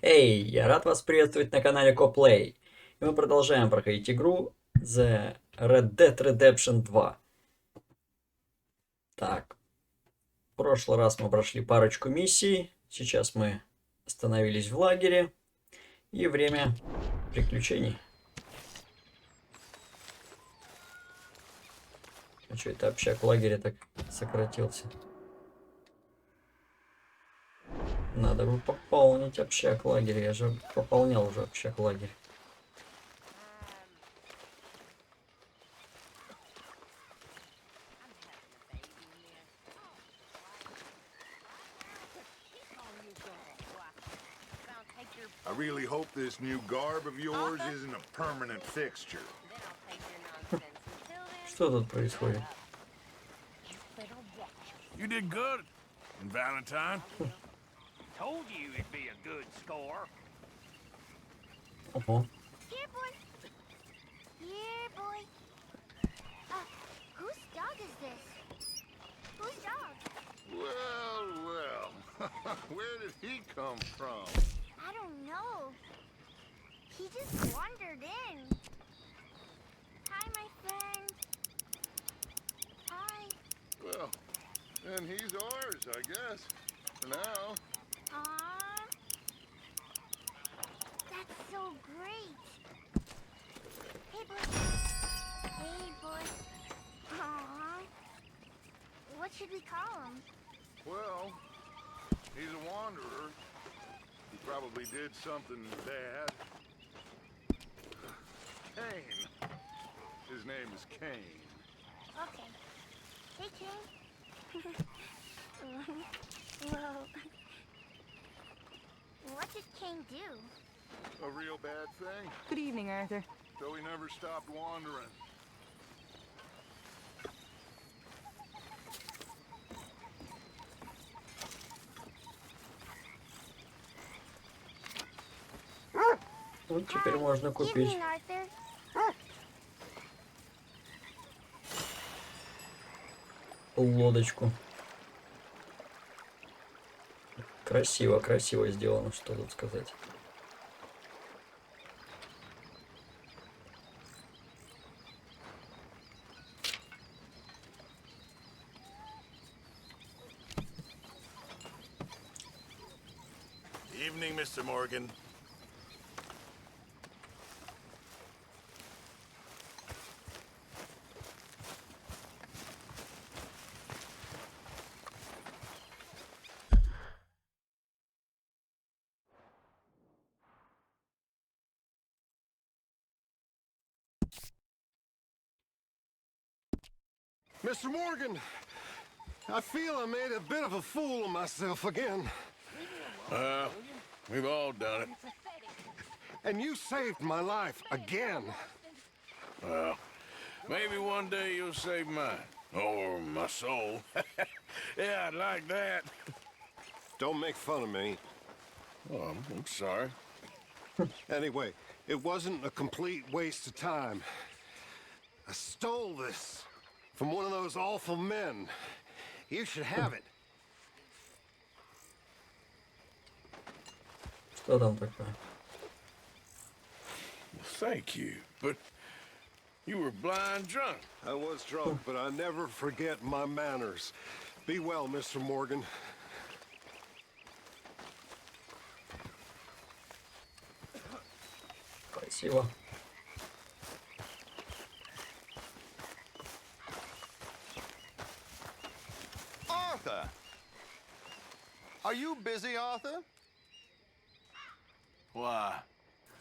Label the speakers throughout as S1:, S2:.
S1: Эй, я рад вас приветствовать на канале Коплей. И мы продолжаем проходить игру The Red Dead Redemption 2. Так, в прошлый раз мы прошли парочку миссий. Сейчас мы остановились в лагере. И время приключений. А что это общак в лагере так сократился? Надо бы пополнить общак в лагере. Я же пополнял уже общак в лагере.
S2: I really hope this new garb of yours isn't a permanent fixture.
S1: Что тут происходит?
S2: You did good, Valentine.
S3: Told you it'd be a good score.
S1: Ого.
S4: Here, boy. Here, boy. Whose dog is this? Whose dog?
S2: Well, well. Where did he come from?
S4: I don't know. He just wandered in. Hi, my friend. Hi.
S2: Well, then he's ours, I guess. For now.
S4: Aw. That's so great. Hey, boy. Hey, boy. Aw. What should we call him?
S2: Well, he's a wanderer. He probably did something bad. Cain. His name is Cain.
S4: Okay. Hey, King. Whoa. What did Cain do?
S2: A real bad thing,
S5: Good evening, Arthur.
S2: though he never stopped wandering.
S1: Вот теперь можно купить
S4: Evening, Arthur.
S1: лодочку. Красиво, красиво сделано, что тут сказать.
S2: Evening, Mr. Morgan.
S6: Mr. Morgan, I feel I made a bit of a fool of myself again.
S2: We've all done it.
S6: And you saved my life again.
S2: Well, maybe one day you'll save mine. Or my soul. Yeah, I'd like that.
S6: Don't make fun of me.
S2: Oh, I'm sorry.
S6: Anyway, it wasn't a complete waste of time. I stole this from one of those awful men. You should have it.
S1: Что там такое?
S2: Thank you, but you were blind drunk.
S6: I was drunk, but I never forget my manners. Be well, Mr. Morgan.
S1: Спасибо.
S7: Arthur! Are you busy, Arthur?
S2: Why?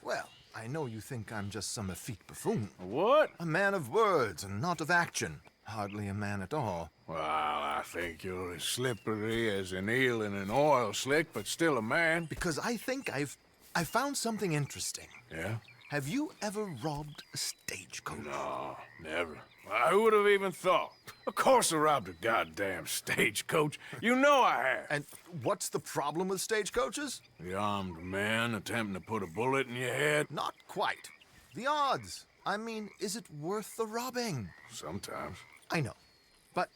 S7: Well, I know you think I'm just some effete buffoon.
S2: What?
S7: A man of words and not of action. Hardly a man at all.
S2: Well, I think you're as slippery as an eel in an oil slick, but still a man.
S7: Because I think I found something interesting.
S2: Yeah?
S7: Have you ever robbed a stagecoach?
S2: No, never. Who would have even thought? Of course I robbed a goddamn stagecoach. You know I have.
S7: And what's the problem with stagecoaches?
S2: The armed man attempting to put a bullet in your head?
S7: Not quite. The odds. I mean, is it worth the robbing?
S2: Sometimes.
S7: I know. But,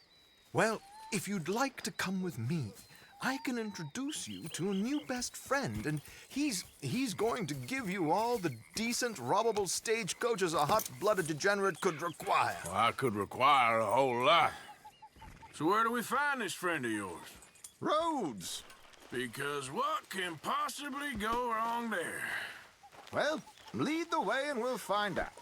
S7: well, if you'd like to come with me, I can introduce you to a new best friend, and he's going to give you all the decent, robbable stagecoaches a hot-blooded degenerate could require.
S2: Well, I could require a whole lot. So where do we find this friend of yours?
S7: Roads.
S2: Because what can possibly go wrong there?
S7: Well, lead the way and we'll find out.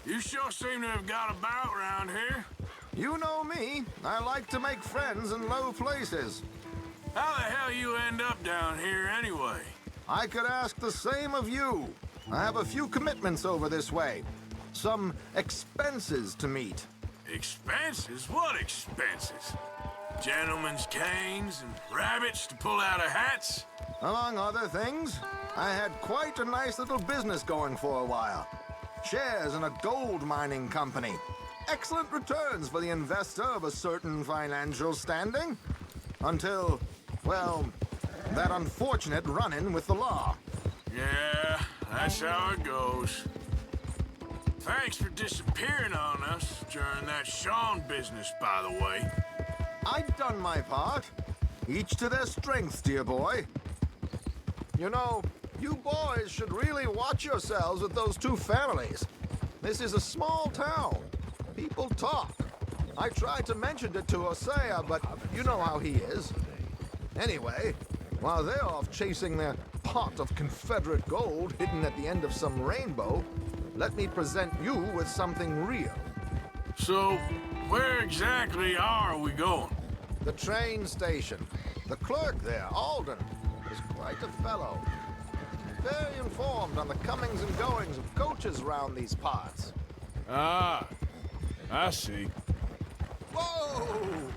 S2: You sure seem to have got about around here.
S7: You know me. I like to make friends in low places.
S2: How the hell you end up down here anyway?
S7: I could ask the same of you. I have a few commitments over this way. Some expenses to meet.
S2: Expenses? What expenses? Gentlemen's canes and rabbits to pull out of hats?
S7: Among other things, I had quite a nice little business going for a while. Shares in a gold mining company. Excellent returns for the investor of a certain financial standing. Until, well, that unfortunate run-in with the law.
S2: Yeah, that's how it goes. Thanks for disappearing on us during that Sean business, by the way.
S7: I'd done my part. Each to their strengths, dear boy. You know, you boys should really watch yourselves with those two families. This is a small town. People talk. I tried to mention it to Hosea, but you know how he is. Anyway, while they're off chasing their pot of Confederate gold hidden at the end of some rainbow, let me present you with something real.
S2: So, where exactly are we going?
S7: The train station. The clerk there, Alden, is quite a fellow. Very informed on the comings and goings of coaches round these parts.
S2: Ah, I see.
S7: Whoa!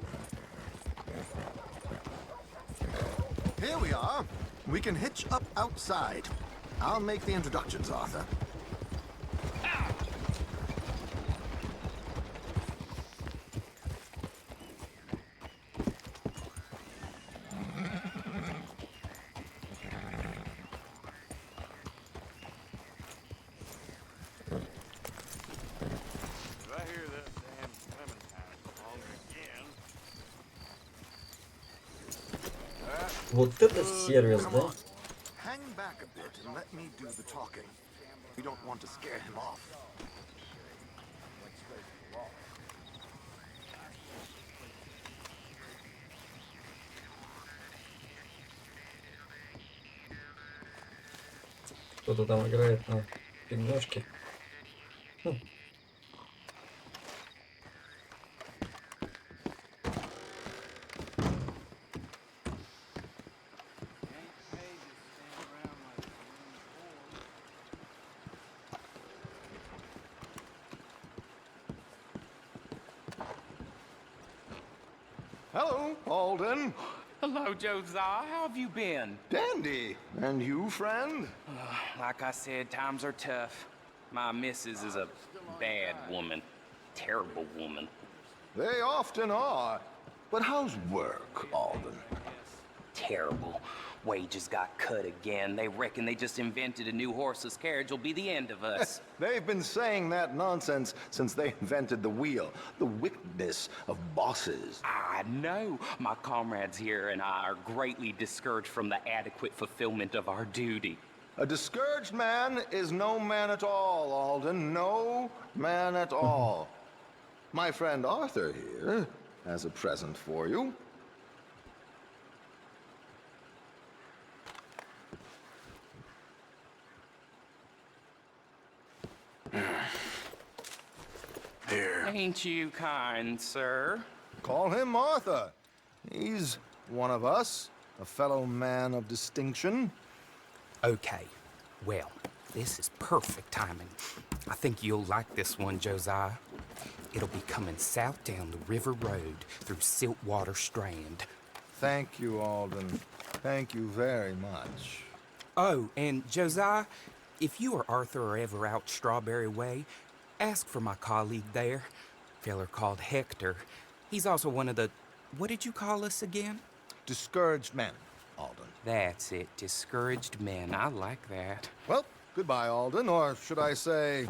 S7: Here we are. We can hitch up outside. I'll make the introductions, Arthur.
S1: Вот это сервис, да?
S7: Hang back a bit and let me do the talking. We don't want to scare him off.
S1: Кто-то там играет на пивнушке.
S7: Hello, Alden.
S5: Hello, Josiah. How have you been?
S7: Dandy. And you, friend?
S5: Like I said, times are tough. My missus is a bad woman. Terrible woman.
S7: They often are. But how's work, Alden?
S5: Terrible. Wages got cut again. They reckon they just invented a new horseless carriage will be the end of us.
S7: They've been saying that nonsense since they invented the wheel. The wickedness of bosses.
S5: I know. My comrades here and I are greatly discouraged from the adequate fulfillment of our duty.
S7: A discouraged man is no man at all, Alden. No man at all. My friend Arthur here has a present for you.
S2: Here.
S5: Ain't you kind, sir?
S7: Call him Arthur. He's one of us, a fellow man of distinction.
S5: Okay. Well, this is perfect timing. I think you'll like this one, Josiah. It'll be coming south down the river road through Siltwater Strand.
S7: Thank you, Alden. Thank you very much.
S5: Oh, and Josiah, if you or Arthur are ever out Strawberry Way, ask for my colleague there, feller called Hector. He's also one of the What did you call us again?
S7: Discouraged men, Alden.
S5: That's it, discouraged men. I like that.
S7: Well, goodbye, Alden, or should I say,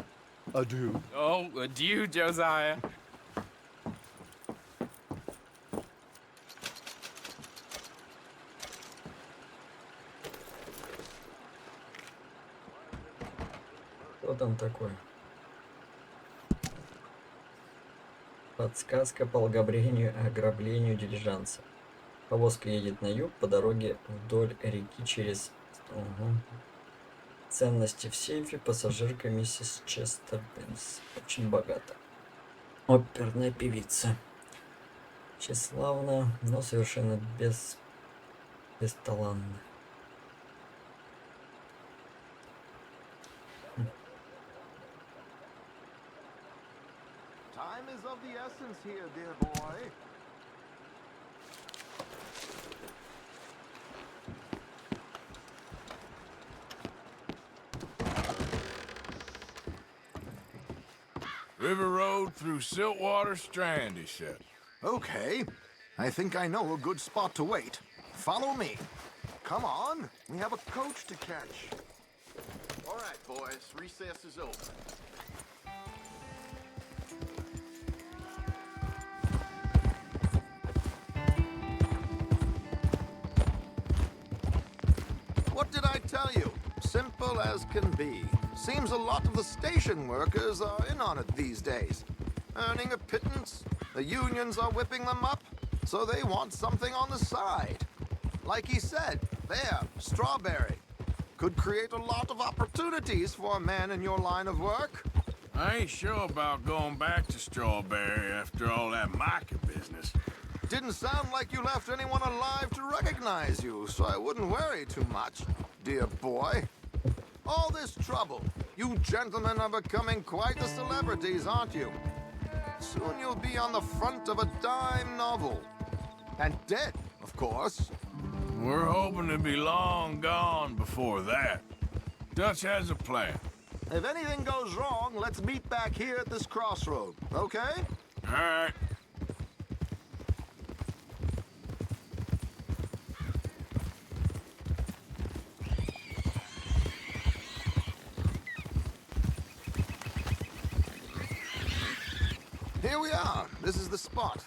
S7: adieu.
S5: Oh, adieu, Josiah.
S1: Что там такое? Подсказка по ограблению дилижанса. Повозка едет на юг по дороге вдоль реки через... Угу. Ценности в сейфе. Пассажирка миссис Честер Бенс. Очень богата. Оперная певица. Тщеславна, но совершенно бесталанна.
S7: Time is of the essence here, dear boy.
S2: River road through Siltwater Strand, he said.
S7: Okay, I think I know a good spot to wait. Follow me. Come on, we have a coach to catch.
S8: All right, boys, recess is over.
S7: What did I tell you? Simple as can be. Seems a lot of the station workers are in on it these days. Earning a pittance, the unions are whipping them up, so they want something on the side. Like he said, there, Strawberry. Could create a lot of opportunities for a man in your line of work.
S2: I ain't sure about going back to Strawberry after all that Micah business.
S7: Didn't sound like you left anyone alive to recognize you, so I wouldn't worry too much, dear boy. All this trouble, you gentlemen are becoming quite the celebrities, aren't you? Soon you'll be on the front of a dime novel. And dead, of course.
S2: We're hoping to be long gone before that. Dutch has a plan.
S7: If anything goes wrong, let's meet back here at this crossroad, okay?
S2: All right.
S7: Here we are. This is the spot.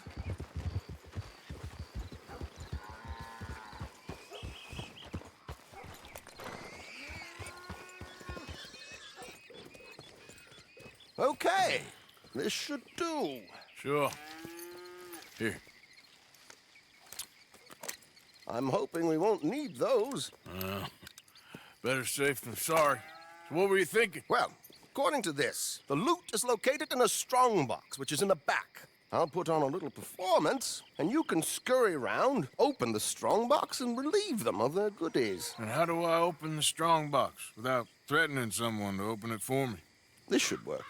S7: Okay, this should do.
S2: Sure. Here.
S8: I'm hoping we won't need those.
S2: Better safe than sorry. So what were you thinking?
S8: Well, according to this, the loot is located in a strongbox, which is in the back. I'll put on a little performance, and you can scurry around, open the strongbox, and relieve them of their goodies.
S2: And how do I open the strong box without threatening someone to open it for me?
S8: This should work.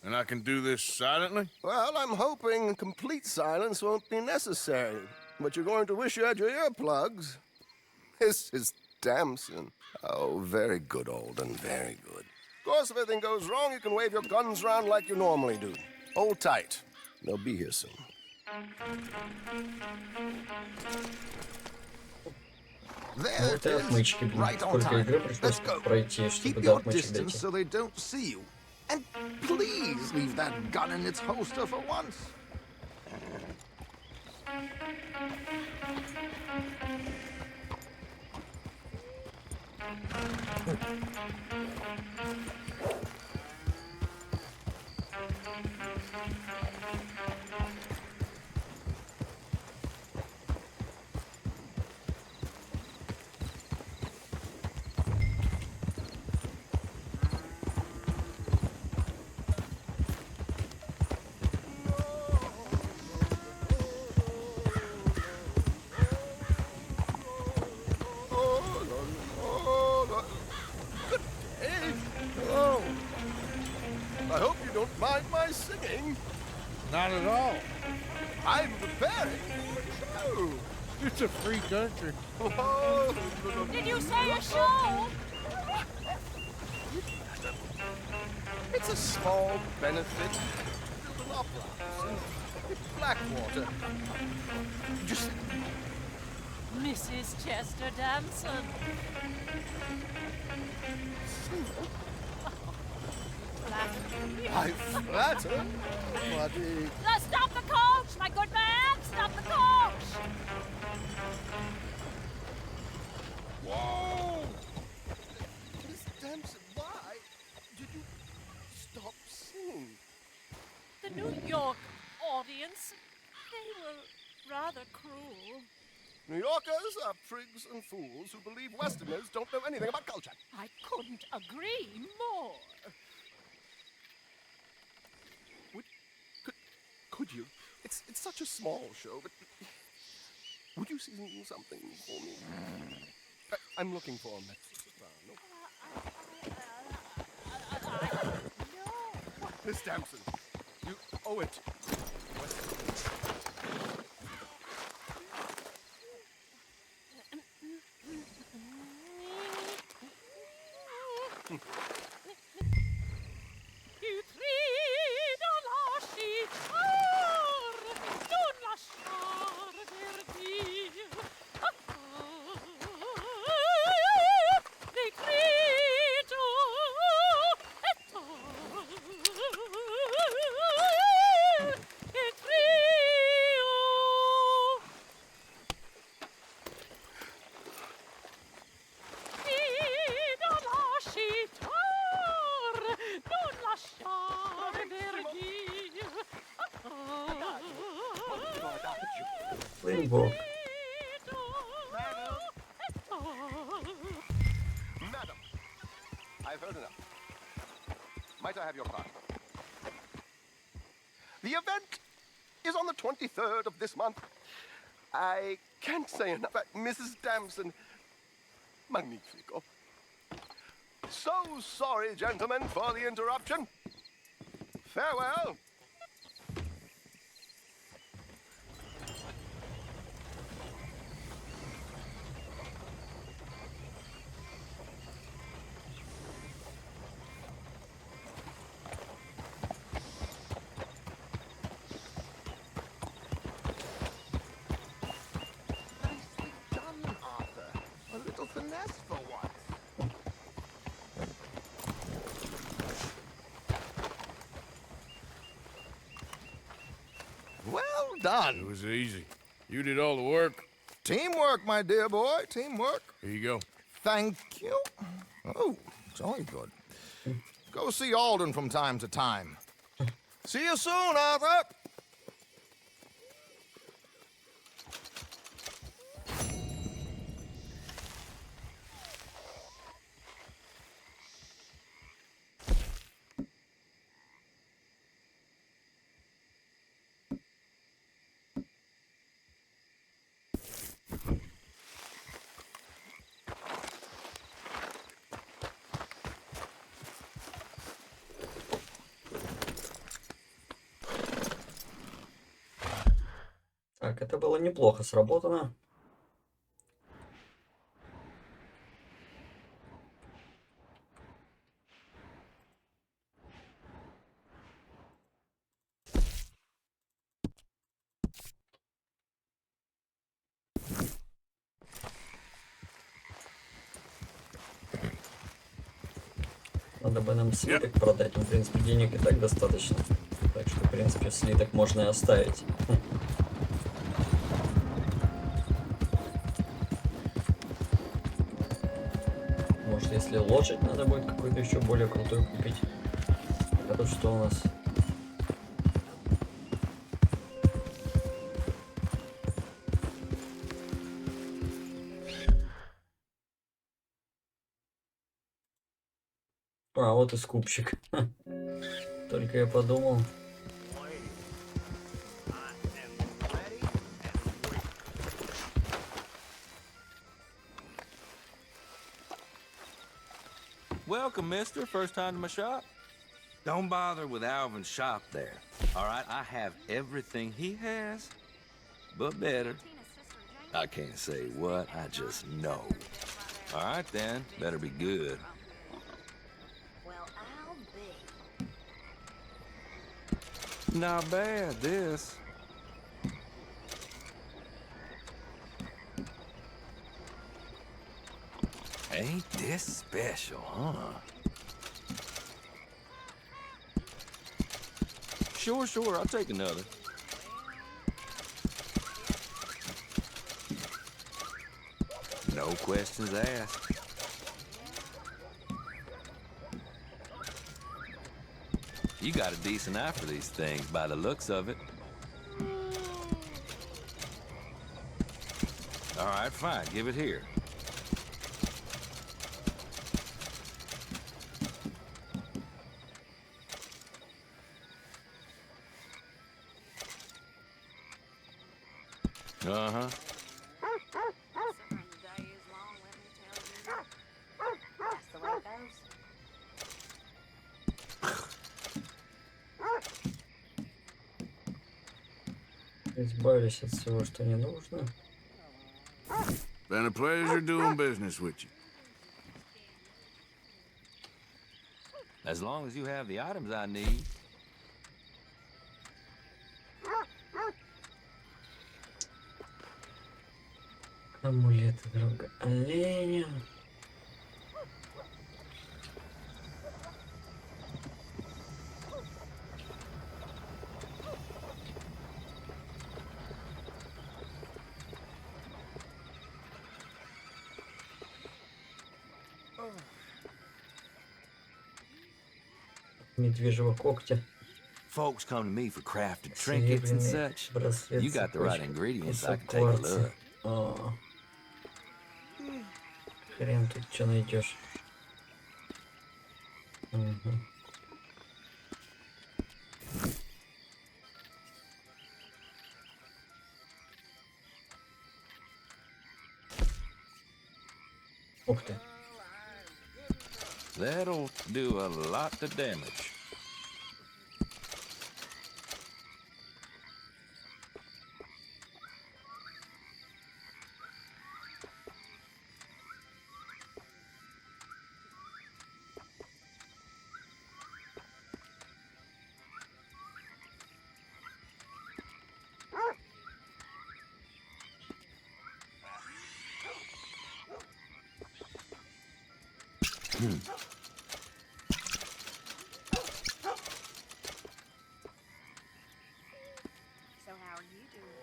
S2: And I can do this silently?
S8: Well, I'm hoping complete silence won't be necessary, but you're going to wish you had your earplugs. This is Damson. Oh, very good, Alden, very good. Of course, if anything goes wrong, you can wave your guns around like you normally do. Hold tight. They'll be here soon.
S7: There
S1: Вот
S7: it
S1: и
S7: is,
S1: отмычки, блин.
S7: right on
S1: Сколько игры
S7: time.
S1: пришлось
S7: Let's go.
S1: пройти, чтобы
S7: Keep
S1: до
S7: your
S1: отмычек
S7: distance
S1: дойти.
S7: so they don't see you. And please leave that gun in its holster for once.
S8: Good day. Hello. I hope you don't mind my singing.
S9: Not at all.
S8: I'm preparing for a show.
S9: It's a free country.
S8: Oh,
S4: Did you say a show?
S8: it's a small benefit.
S7: slop lamps, black water. Just
S4: Mrs. Chester Damson.
S7: I flatter, but
S4: Stop the coach, my good man! Stop the coach!
S7: whoa! Miss Damson, why did you stop singing?
S4: The New York audience, they were rather cruel.
S7: New Yorkers are prigs and fools who believe Westerners don't know anything about culture.
S4: I couldn't agree more.
S7: Could you? It's such a small show, but would you sing something for me? I'm looking for a mezzo-soprano.
S4: No.
S7: Miss Damson, you owe it.
S1: Limbo.
S7: Madam, I've heard enough. Might I have your card? The event is on the 23rd of this month. I can't say enough. Mrs. Damson, magnifico. So sorry, gentlemen, for the interruption. Farewell. Nicely done, Arthur. A little finesse for once. Well done.
S9: It was easy. You did all the work.
S7: Teamwork, my dear boy, teamwork.
S9: Here you go.
S7: Thank you. Oh, jolly good. Go see Alden from time to time. See you soon, Arthur.
S1: Так, это было неплохо сработано. Надо бы нам слиток продать, но, в принципе, денег и так достаточно. Так что, в принципе, слиток можно и оставить. Может, если лошадь надо будет какую-то еще более крутую купить. А тут что у нас? А, вот и скупщик. Только я подумал.
S10: Welcome, mister. First time to my shop? Don't bother with Alvin's shop there. All right, I have everything he has, but better. I can't say what, I just know. All right, then. Better be good.
S4: Well, I'll be.
S10: Not bad, this. Ain't this special, huh? Sure, I'll take another. No questions asked. You got a decent eye for these things by the looks of it. All right, fine, give it here. Uh-huh.
S4: That's the way it goes.
S1: Избавились от всего, что не нужно.
S2: Been a pleasure doing business with you.
S10: As long as you have the items I need.
S1: Амулеты друга оленя. Медвежьего когтя.
S10: Folks come to me for crafted trinkets and
S1: Серебряный
S10: such.
S1: браслет,
S10: You got the right
S1: цепочка,
S10: ingredients, I
S1: кусок
S10: can take a
S1: кварца.
S10: look.
S1: О. Хрен тут что найдешь. Угу. Ух ты.
S10: That'll do a lot of damage.
S4: So how are you doing?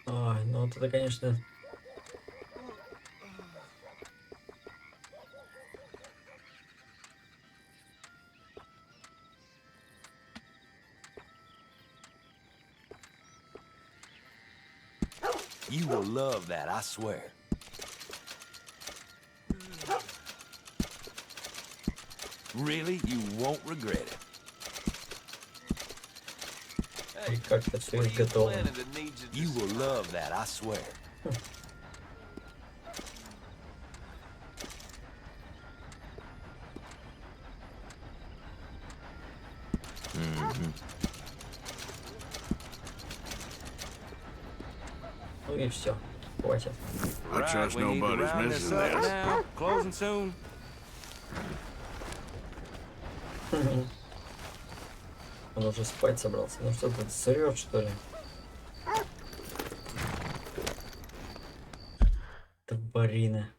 S1: Ай, ну вот это, конечно...
S10: You will love that, I swear. Really, you won't regret it.
S1: И как-то все готово.
S10: You will love that, I swear.
S1: Ну и все. Хватит.
S2: I trust
S10: we need to
S2: nobody's
S10: round
S2: missing
S10: this up
S2: this.
S10: now. Closing soon.
S1: Он уже спать собрался. Ну что тут, срет, что ли? Тварина.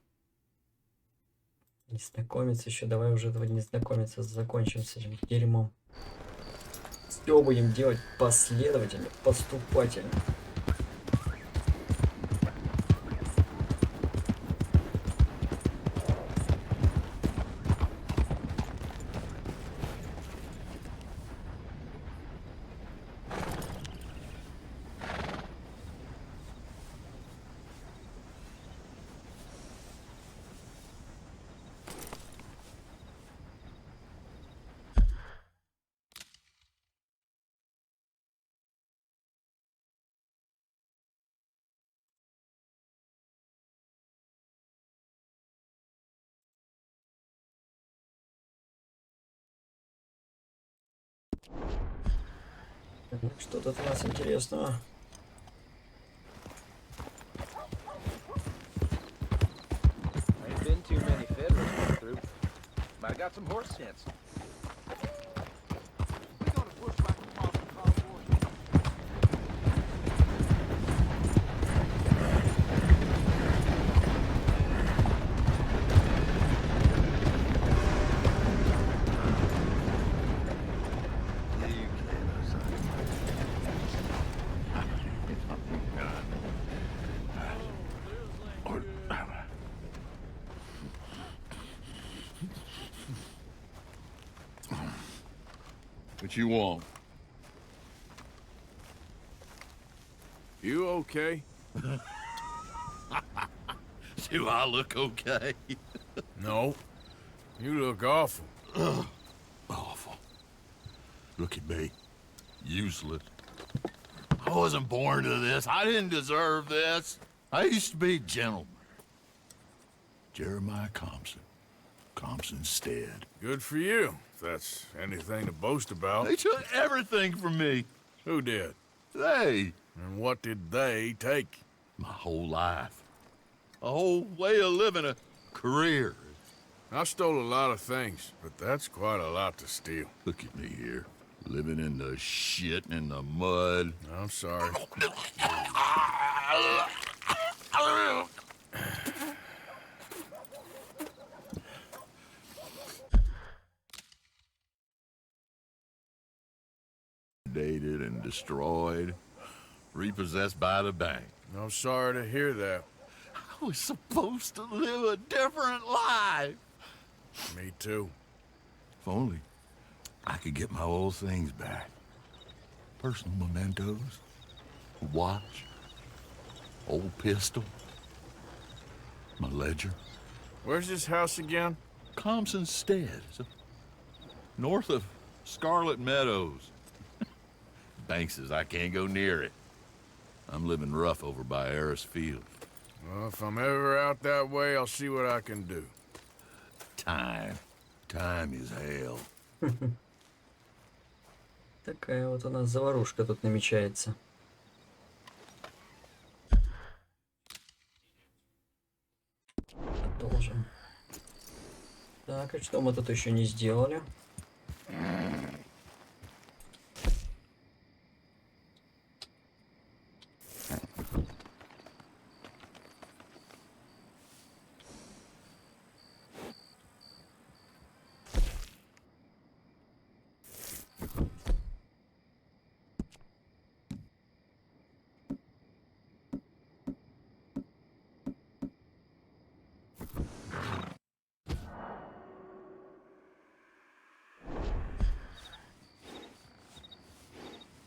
S1: Незнакомец еще. Давай уже этого незнакомца закончим с этим дерьмом. Все будем делать последовательно, поступательно. Что тут у нас интересного?
S11: Ain't been too many Federals come through. Might have got some horse sense.
S9: What you want?
S2: You okay?
S9: Do I look okay?
S2: No. You look awful.
S9: Awful. Look at me. Useless. I wasn't born to this. I didn't deserve this. I used to be a gentleman. Jeremiah Compson. Compson Stead.
S2: Good for you, if that's anything to boast about.
S9: They took everything from me.
S2: Who did?
S9: They.
S2: And what did they take?
S9: My whole life. A whole way of living, a career.
S2: I stole a lot of things, but that's quite a lot to steal.
S9: Look at me here. Living in the shit and in the mud.
S2: I'm sorry.
S9: Dated and destroyed. Repossessed by the bank.
S2: I'm sorry to hear that.
S9: I was supposed to live a different life.
S2: Me too.
S9: If only I could get my old things back. Personal mementos, a watch, old pistol, my ledger.
S2: Where's this house again?
S9: Compson Stead, north of Scarlet Meadows. Bank says I can't go near it. I'm living rough over by Harris Field.
S2: Well, if I'm ever out that way, I'll see what I can do.
S9: Time. Time is hell.
S1: Такая вот у нас заварушка тут намечается. Продолжим. Так, и что мы тут еще не сделали?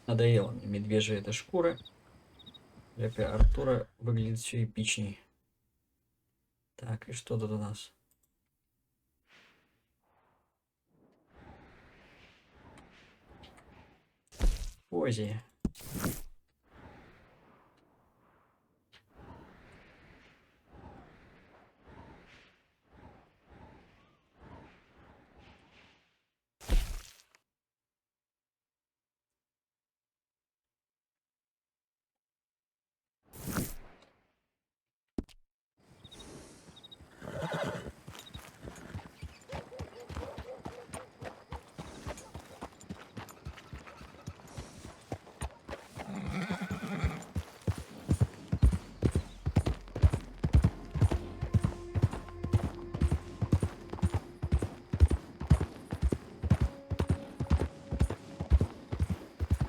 S1: Надоело мне медвежья эта шкура. Для Артура выглядит все эпичней. Так, и что тут у нас? Пози.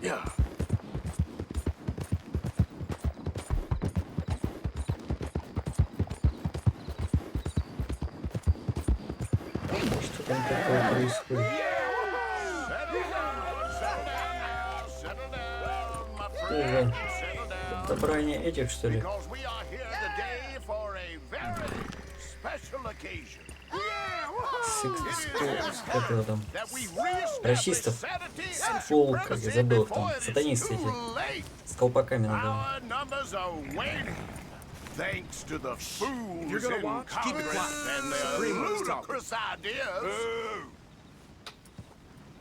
S2: Yeah.
S1: Что там такое происходит? Что за собрание этих, что ли? Как его там? Расистов. Фул, как я забыл, там, сатанисты эти. С колпаками надо.
S6: Thanks to the fools in Congress and their ludicrous ideas.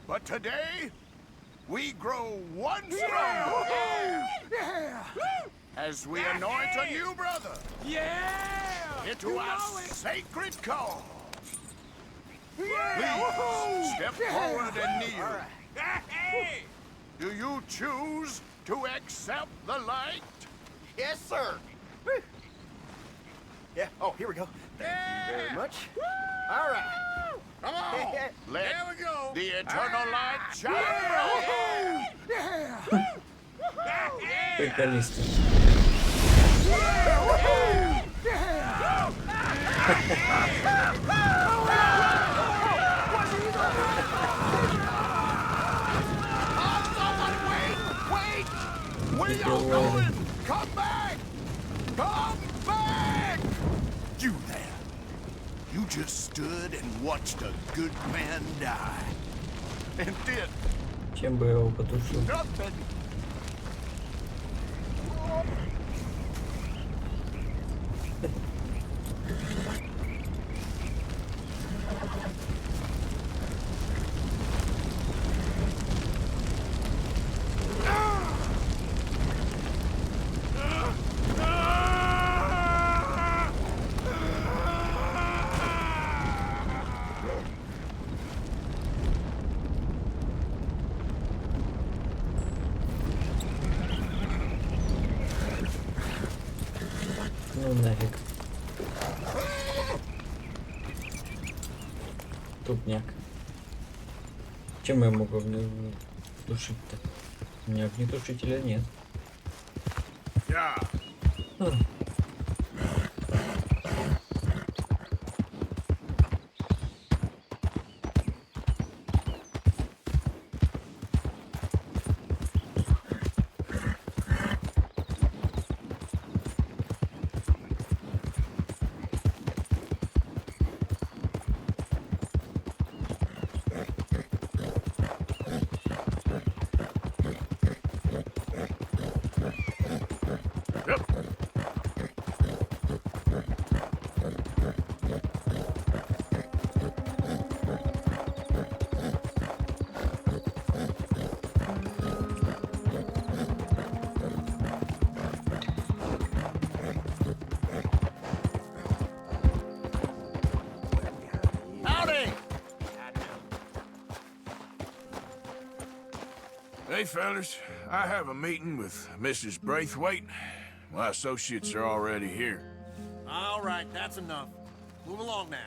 S6: But today,
S2: we grow one stronger. Yeah. As we anoint a new brother. Yeah. Into our sacred cause. Please step forward and kneel. Do you choose to accept the light?
S7: Yes, sir. Yeah. Oh, here we go. Thank you very much. All right.
S2: Come on. Let there we go. The eternal light shine.
S1: Приколисты.
S2: Where y'all going? Come back! Come back! You there. You just stood and watched a good man die. And did
S1: Чем бы я его потушил?
S2: nothing.
S1: Ну нафиг. Тупняк. Чем я могу тушить-то? У меня огнетушителя нет.
S2: Yeah. Hey, fellas. I have a meeting with Mrs. Braithwaite. My associates are already here.
S12: All right, that's enough. Move along now.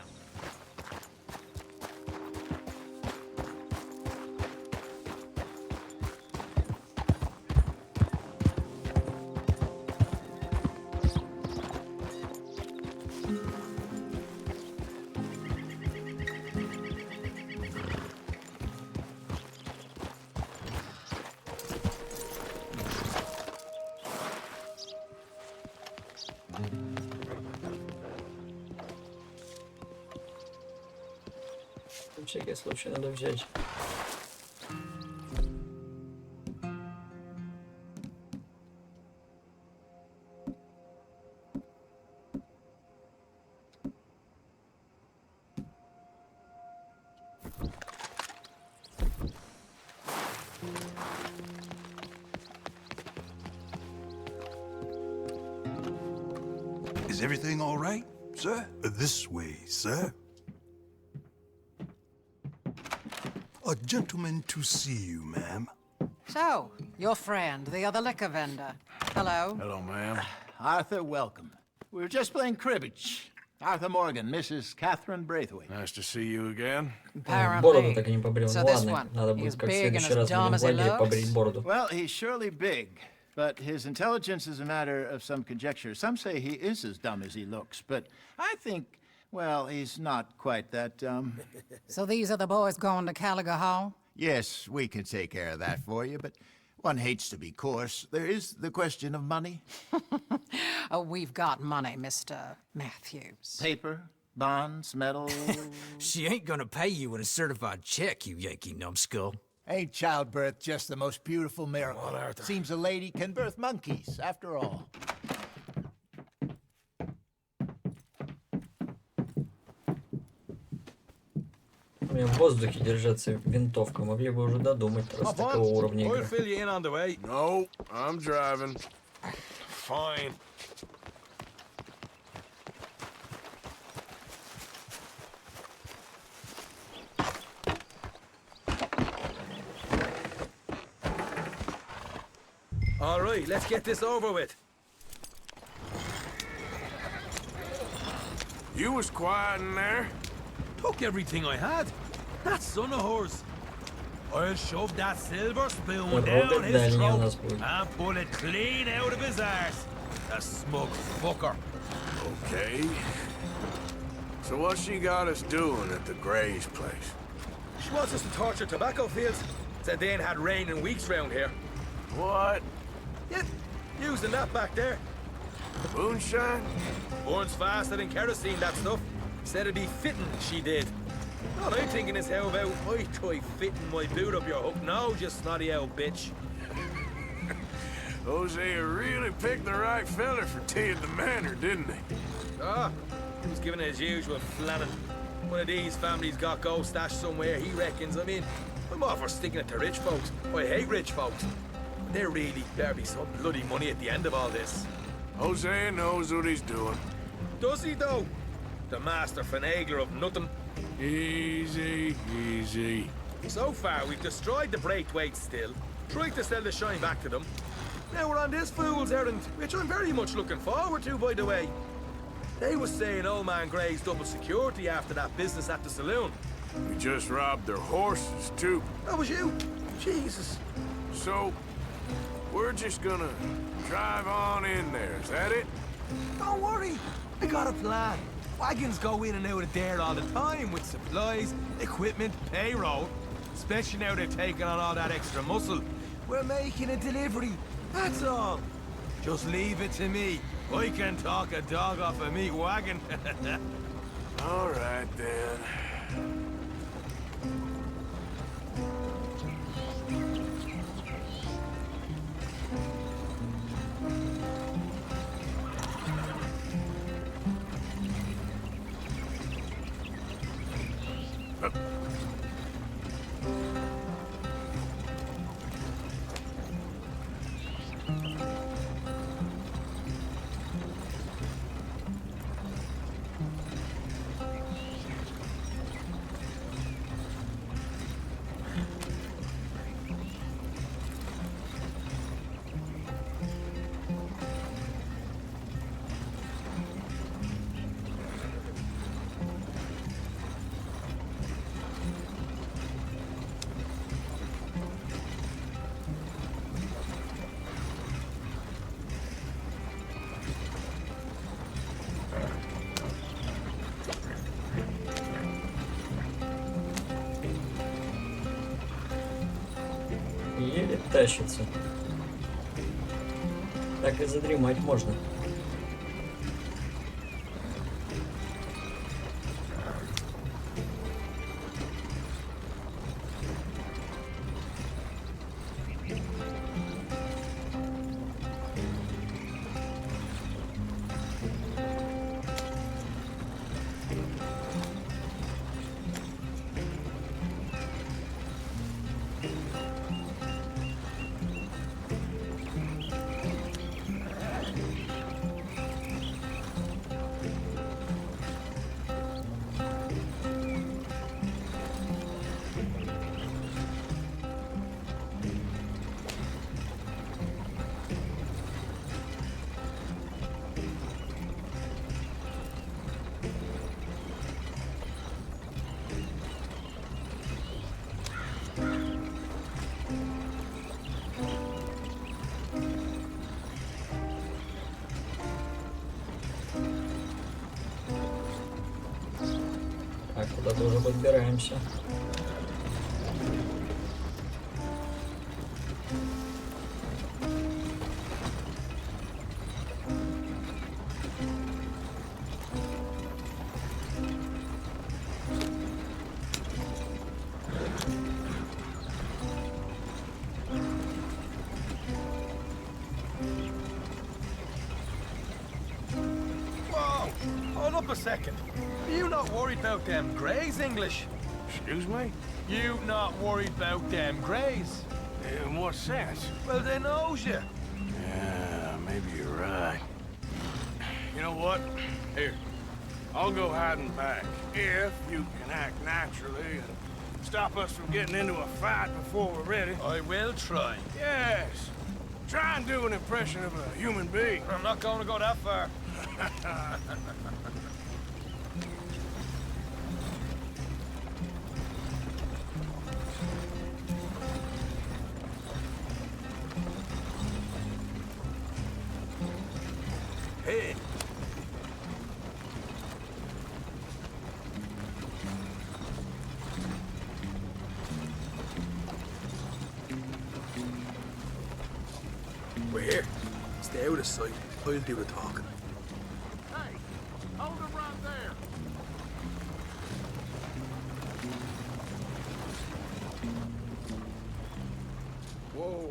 S1: На всякий случай надо взять.
S13: Is everything all right, sir? This way, sir. A gentleman to see you, ma'am.
S14: So, your friend, the other liquor vendor. Hello.
S2: Hello, ma'am.
S12: Arthur, welcome. We were just playing cribbage. Arthur Morgan, Mrs. Catherine Braithwaite.
S2: Nice to see you again.
S1: Бороду так и не побрил.
S14: So
S1: Ну
S14: this
S1: ладно,
S14: one,
S1: надо
S14: he's
S1: будет как в
S14: big and
S1: следующий
S14: as
S1: раз
S14: dumb
S1: будем
S14: as he
S1: в лагере
S14: looks?
S1: побрить бороду.
S12: Well, he's surely big, but his intelligence is a matter of some conjecture. Some say he is as dumb as he looks, but I think, well, he's not quite that dumb.
S14: So these are the boys going to Gallagher Hall?
S12: Yes, we can take care of that for you, but one hates to be coarse. There is the question of money.
S14: Oh, we've got money, Mr. Matthews.
S12: Paper, bonds, metal.
S15: She ain't gonna pay you with a certified check, you Yankee numbskull.
S12: Ain't childbirth just the most beautiful miracle?
S15: Well, Arthur.
S12: Seems a lady can birth monkeys, after all.
S1: Мне в воздухе держаться винтовка. Могли бы уже додумать, раз такого уровня игры.
S10: fill you in on the way.
S8: No, I'm driving.
S10: Fine. All right, let's get this over with.
S8: You was quiet in there.
S10: Took everything I had. That son of hers. I'll shove that silver spoon down his throat and pull it clean out of his arse. The smug fucker.
S8: Okay. So what she got us doing at the Gray's place?
S10: She wants us to torture tobacco fields. Said they ain't had rain in weeks round here.
S8: What?
S10: Yeah, using that back there.
S8: Moonshine?
S10: Burns faster than kerosene, that stuff. Said it'd be fitting, she did. All I'm thinking is how about I try fitting my boot up your hook now, you snotty old bitch.
S8: Hosea really picked the right fella for tea at the manor, didn't he?
S10: Ah, he was giving it his usual flannin'. One of these families got gold stashed somewhere, he reckons. I mean, I'm all for sticking it to rich folks. I hate rich folks. But there really better be some bloody money at the end of all this.
S8: Hosea knows what he's doing.
S10: Does he, though? The master finagler of nothing.
S8: Easy, easy.
S10: So far, we've destroyed the Braithwaite still, tried to sell the shine back to them. Now we're on this fool's errand, which I'm very much looking forward to, by the way. They was saying old man Gray's double security after that business at the saloon.
S8: We just robbed their horses, too.
S10: That was you? Jesus.
S8: So, we're just gonna drive on in there, is that it?
S10: Don't worry, I got a plan. Wagons go in and out of there all the time with supplies, equipment, payroll. Especially now they've taken on all that extra muscle. We're making a delivery, that's all. Just leave it to me. I can talk a dog off a meat wagon.
S8: All right, then.
S1: Еле тащится. Так и задремать можно. Так, куда-то уже подбираемся.
S10: Whoa! Hold up a second. Are you not worried about them Greys English?
S16: Excuse me?
S17: You not worried about them greys?
S16: In what sense?
S17: Well, they knows you.
S16: Yeah, maybe you're right. You know what? Here, I'll go hiding back. If you can act naturally and stop us from getting into a fight before we're ready.
S17: I will try.
S16: Yes. Try and do an impression of a human being.
S17: I'm not going to go that far.
S16: Hey.
S17: We're here. Stay out of sight. I'll do the talking.
S2: Hey, hold him right there.
S16: Whoa.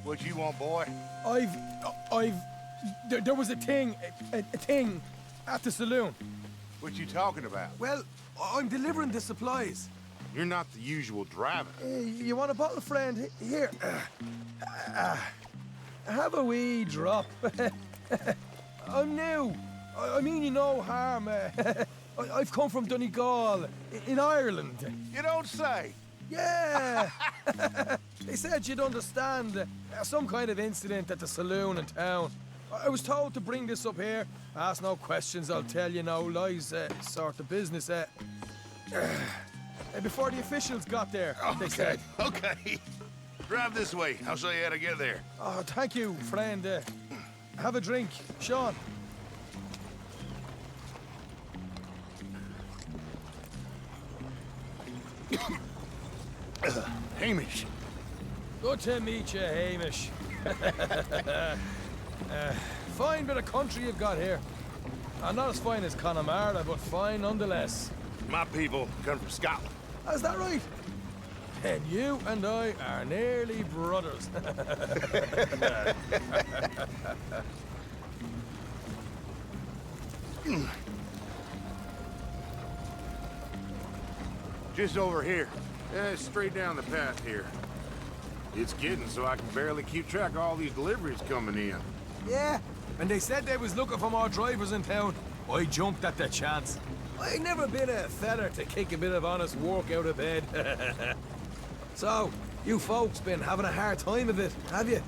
S16: What you want, boy?
S17: There was a thing at the saloon.
S16: What you talking about?
S17: Well, I'm delivering the supplies.
S16: You're not the usual driver.
S17: You want a bottle, friend? Here. Have a wee drop. I'm new. I mean you no harm. I've come from Donegal, in Ireland.
S16: You don't say.
S17: Yeah. They said you'd understand some kind of incident at the saloon in town. I was told to bring this up here. Ask no questions, I'll tell you no lies, sort of business. Before the officials got there, they said.
S16: Okay. Drive this way. I'll show you how to get there.
S17: Oh, thank you, friend. Have a drink, Sean.
S16: Hamish.
S17: Good to meet you, Hamish. Fine bit of country you've got here. Not as fine as Connemara, but fine nonetheless.
S16: My people come from Scotland.
S17: Is that right? And you and I are nearly brothers.
S16: Just over here. Straight down the path here. It's getting so I can barely keep track of all these deliveries coming in.
S17: Yeah, and they said they was looking for more drivers in town. I jumped at the chance. I never been a feather to kick a bit of honest work out of bed. So, you folks been having a hard time of it, have you?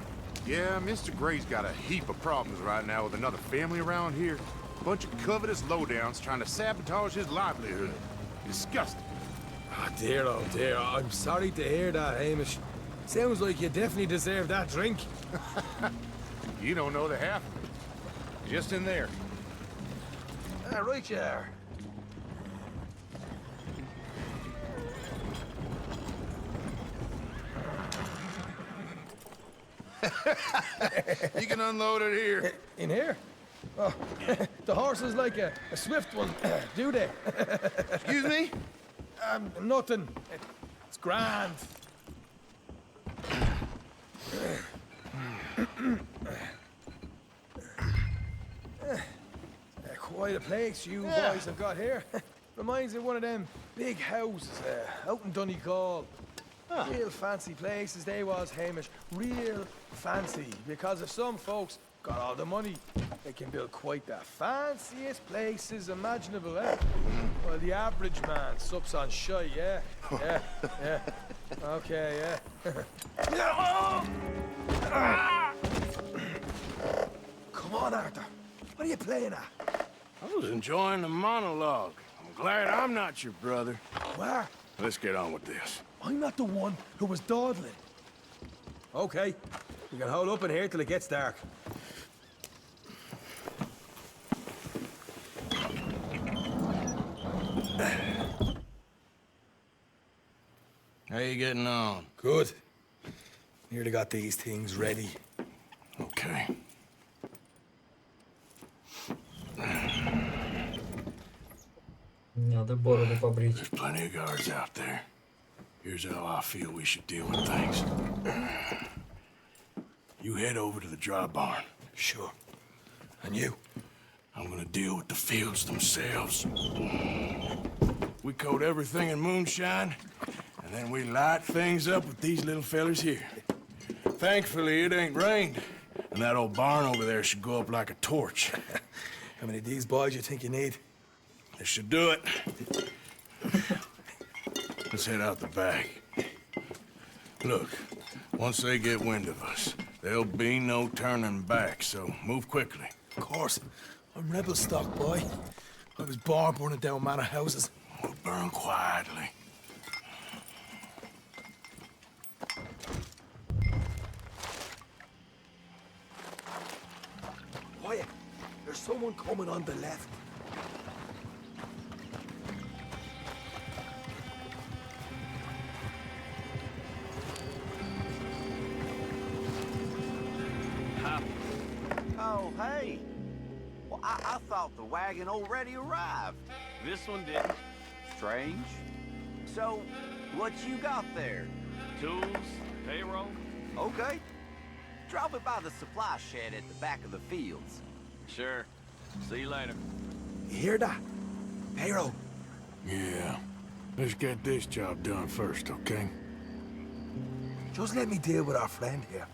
S16: Yeah, Mr. Gray's got a heap of problems right now with another family around here. Bunch of covetous lowdowns trying to sabotage his livelihood. Disgusting.
S17: Oh dear, I'm sorry to hear that, Hamish. Sounds like you definitely deserve that drink.
S16: You don't know the half of it. Just in there.
S17: Right you are.
S16: You can unload it here.
S17: In here? Oh, the horse is like a swift one, do they?
S16: Excuse me?
S17: Nothing. It's grand. Quite a place you boys have got here. Reminds me of one of them big houses out in Donegal. Real fancy places they was, Hamish. Real fancy. Because if some folks got all the money, they can build quite the fanciest places imaginable, eh? Well, the average man sups on shy, yeah? Yeah. Okay, yeah. Come on, Arthur. What are you playing at?
S16: I was enjoying the monologue. I'm glad I'm not your brother.
S17: Where?
S16: Let's get on with this.
S17: I'm not the one who was dawdling. Okay. We can hold up in here till it gets dark.
S16: How you getting on?
S17: Good. Nearly got these things ready.
S16: Okay.
S1: Надо бороду побрить.
S16: There's plenty of guards out there. Here's how I feel we should deal with things. You head over to the dry barn.
S17: Sure. And you?
S16: I'm gonna deal with the fields themselves. We coat everything in moonshine, and then we light things up with these little fellers here. Thankfully, it ain't rained, and that old barn over there should go up like a torch.
S17: How many of these boys you think you need?
S16: This should do it. Let's head out the back. Look, once they get wind of us, there'll be no turning back, so move quickly.
S17: Of course. I'm rebel stock, boy. I was born burning down manor houses.
S16: We'll burn quietly.
S17: Quiet. There's someone coming on the left.
S18: Oh, hey. Well, I thought the wagon already arrived.
S3: This one didn't.
S18: Strange. So, what you got there?
S3: Tools, payroll.
S18: Okay. Drop it by the supply shed at the back of the fields.
S3: Sure. See you later.
S17: You hear that? Payroll.
S16: Yeah. Let's get this job done first, okay?
S17: Just let me deal with our friend here.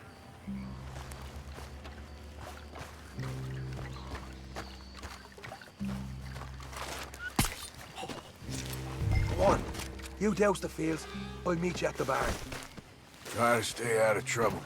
S17: Come on. You douse the fields. I'll meet you at the barn.
S16: Try to stay out of trouble.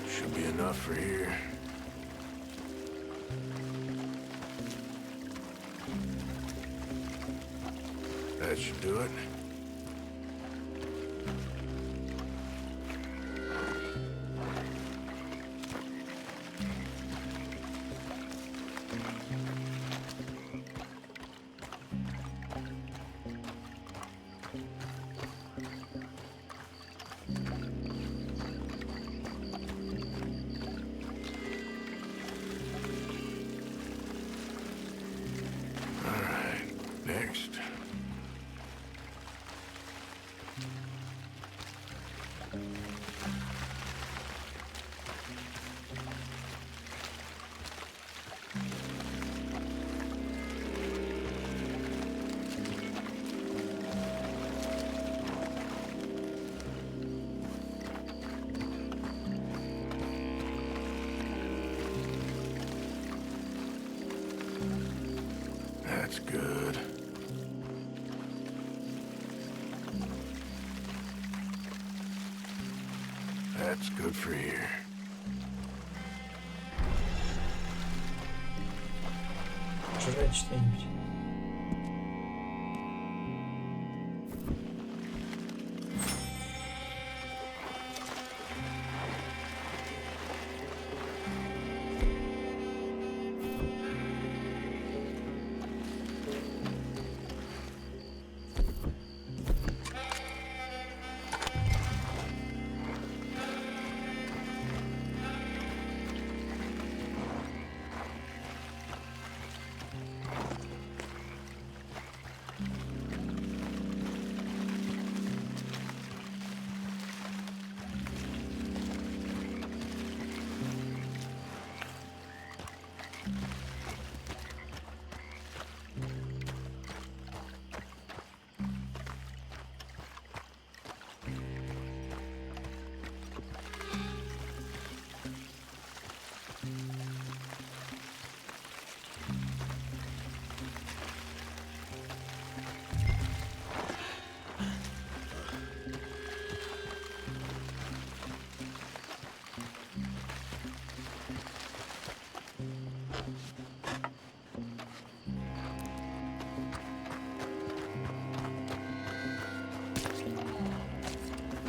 S16: Should be enough for here. That should do it. All right, next. That's good. That's good for here.
S1: Жрать что-нибудь.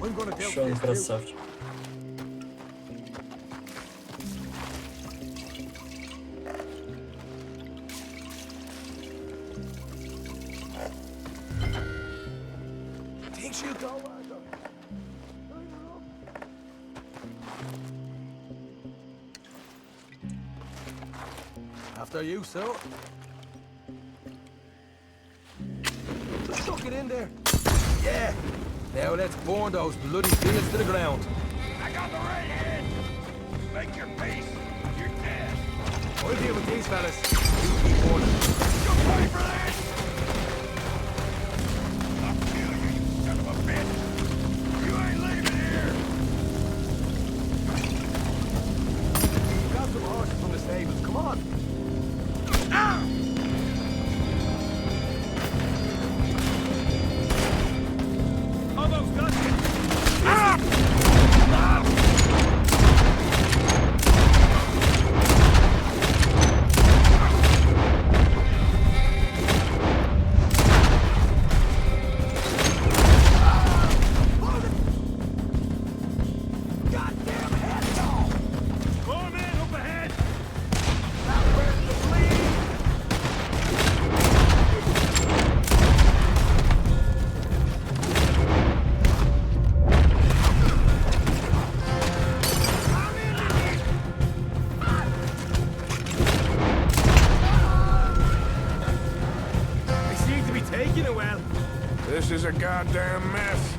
S17: I'm gonna deal
S1: Еще он
S17: with this too.
S1: красавчик.
S17: Think she'll go, Arthur? After you, sir. Just stuck it in there. Yeah. Now let's burn those bloody fields to the ground.
S3: I got the right hand. Make your peace. You're dead.
S17: I'll deal with these fellas. You keep burning.
S3: You'll pay for this. I'll kill you, you son of a bitch. You ain't leaving here.
S17: Got some horses from the stables. Come on. Ah! Almost got you. Ah! Ah! Goddamn head off! More men up ahead! That where's the fleet? They seem to be taking it well.
S16: This is a goddamn mess.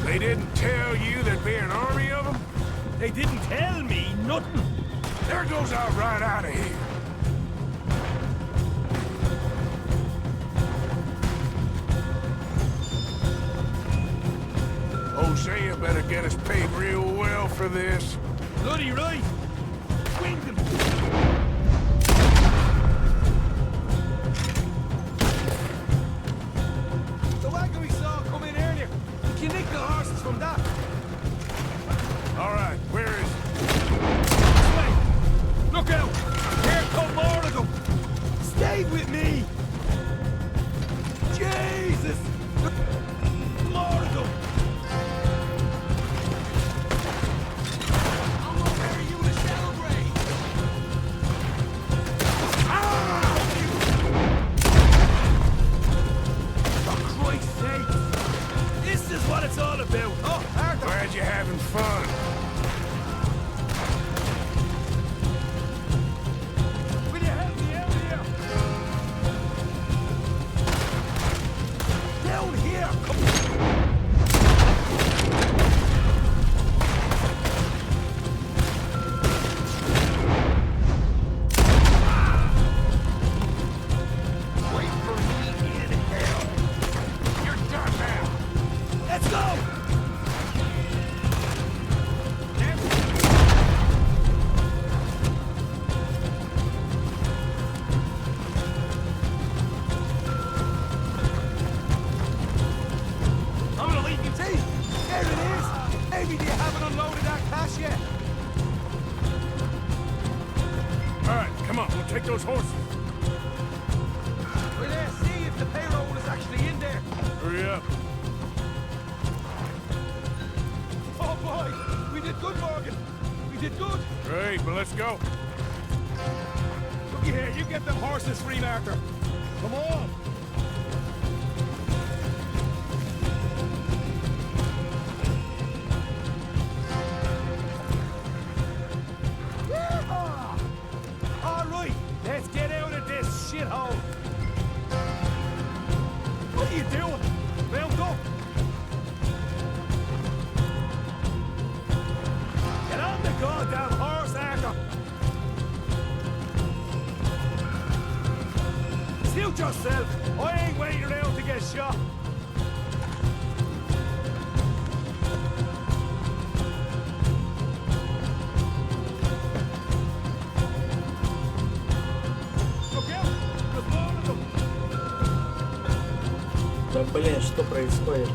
S16: They didn't tell you there'd be an army of them?
S17: They didn't tell me nothing.
S16: There goes out right out of here. Hosea better get us paid real well for this.
S17: Bloody right. Wing them. The wagon we saw come in earlier. You can nick the horses from that.
S16: All right, where is it?
S17: This way. Look out. Here come more of them. Stay with me. Jesus. More of them. I'm gonna bury you to celebrate. Ah! For Christ's sake. This is what it's all about. Oh, Arthur.
S16: Glad you're having fun.
S17: Will you help me out here? Down here! Come Wait for me in hell! You're done now! Let's go! I'm gonna leave you tea. There it is. Maybe they haven't unloaded that cash yet.
S16: All right, come on, we'll take those horses.
S17: We'll see if the payroll is actually in there.
S16: Hurry up.
S17: Oh boy, we did good, Morgan. We did good.
S16: Great, but let's go.
S17: Looky here, you get them horses free, Arthur. Come on. Yeehaw! All right, let's get out of this shithole. What are you doing? Mount up. Get on the goddamn horse, Arthur. Suit yourself. I ain't waiting around to get shot. Look out! There's more of them.
S1: Да блин, что происходит?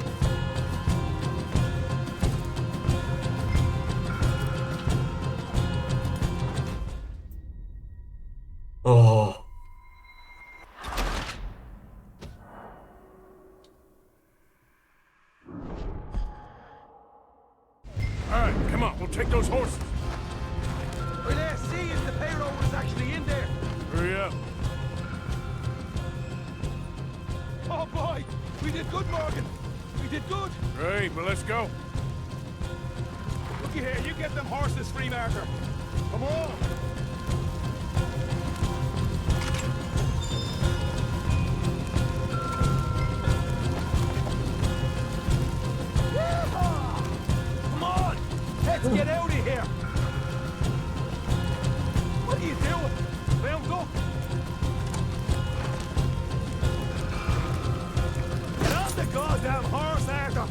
S1: О,
S16: All right, come on, we'll take those horses.
S17: Well, let's see if the payroll is actually in there.
S16: Hurry up.
S17: Oh boy,
S16: We did good, Morgan. We did good. Great, well, let's go. Looky here, you get them horses free, Marker. Come on. Come on! Let's get out of here! What are you doing? Round up! Get on the goddamn horse, Arthur!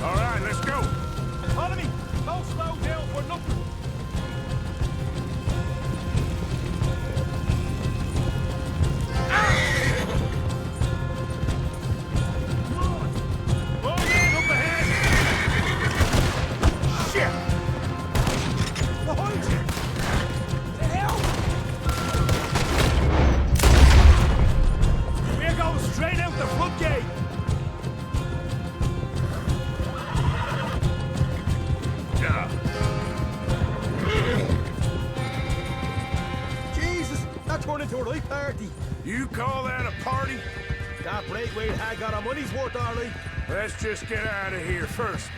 S16: All right, let's go! Follow me! Don't slow down for nothing! You call that a party? That Braithwaite had got our money's worth, Arlie. Let's just get out of here first.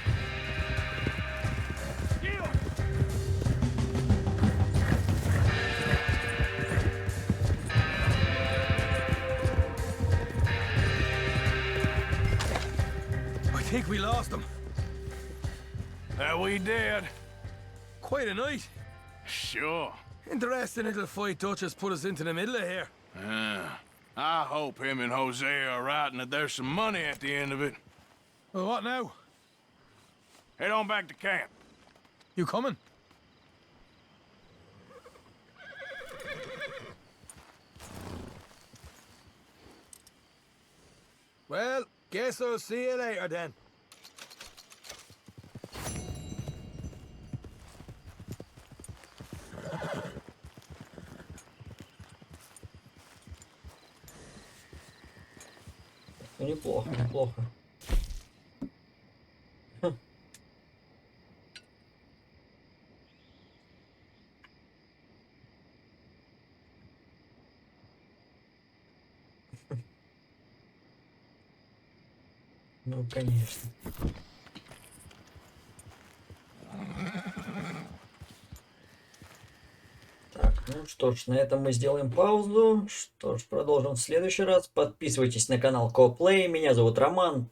S16: I think we lost them. That we did. Quite a night. Sure. Interesting little fight Dutch has put us into the middle of here. I hope him and Jose are right and that there's some money at the end of it. Well, what now? Head on back to camp. You coming? Well, guess I'll see you later then.
S1: Неплохо, неплохо. Ну, конечно. Так, ну что ж, на этом мы сделаем паузу. Что ж, продолжим в следующий раз. Подписывайтесь на канал CoPlay. Меня зовут Роман.